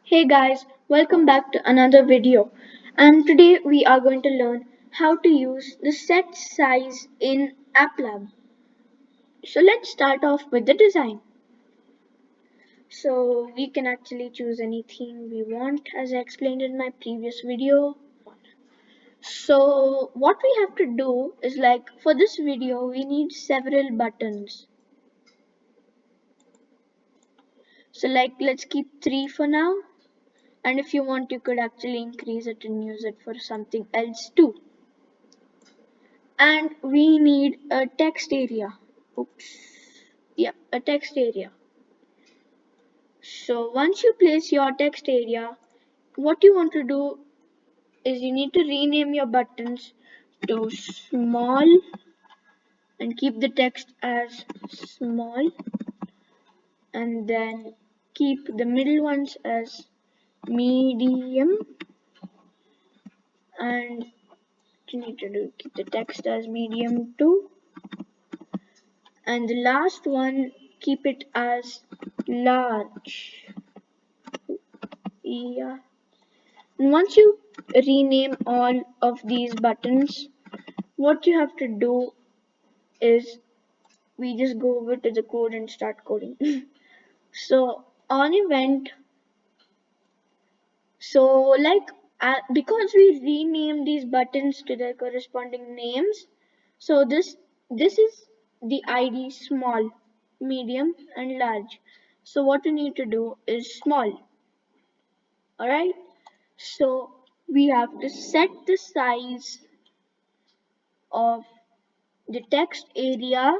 Hey guys, welcome back to another video. And today we are going to learn how to use the set size in AppLab. So let's start off with the design. So we can actually choose any theme we want as I explained in my previous video. So what we have to do is like for this video we need several buttons. So like let's keep 3 for now. And if you want you could actually increase it and use it for something else too. And we need a text area. Oops. Yep, a text area. So once you place your text area, what you want to do is you need to rename your buttons to small and keep the text as small, and then keep the middle ones as medium, and you need to do keep the text as medium too, and the last one keep it as large. Yeah. And once you rename all of these buttons, what you have to do is we just go over to the code and start coding. So on event, so like because we rename these buttons to their corresponding names, so this is the ID small, medium, and large. So what we need to do is small. Alright, so we have to set the size of the text area,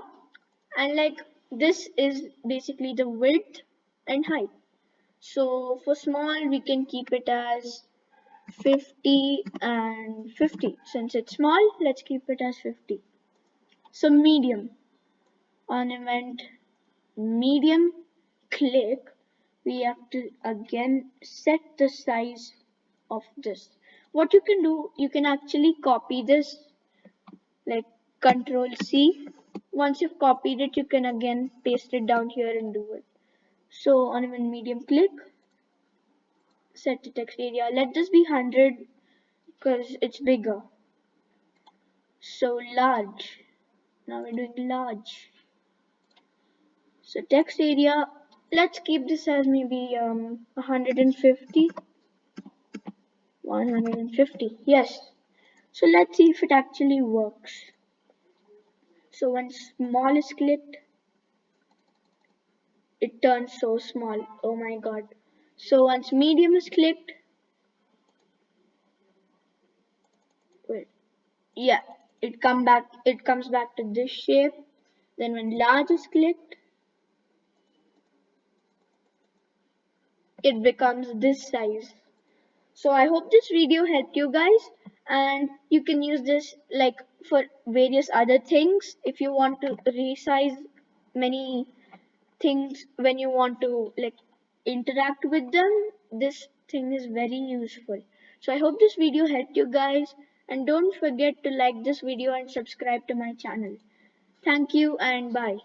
and like this is basically the width and height. So for small we can keep it as 50 and 50. Since it's small, let's keep it as 50. So medium, on event medium click, we have to again set the size of this. What you can do, you can actually copy this like Control C. Once you've copied it, you can again paste it down here and do it. So on even medium click, set the text area. Let this be 100 because it's bigger. So large. Now we're doing large. So text area, let's keep this as maybe 150. 150. Yes. So let's see if it actually works. So when small is clicked, it turns so small. Oh my god. So once medium is clicked, wait, yeah, it comes back to this shape. Then when large is clicked, it becomes this size. So I hope this video helped you guys, and you can use this like for various other things if you want to resize many things when you want to like interact with them. This thing is very useful. So I hope this video helped you guys, and don't forget to like this video and subscribe to my channel. Thank you and bye.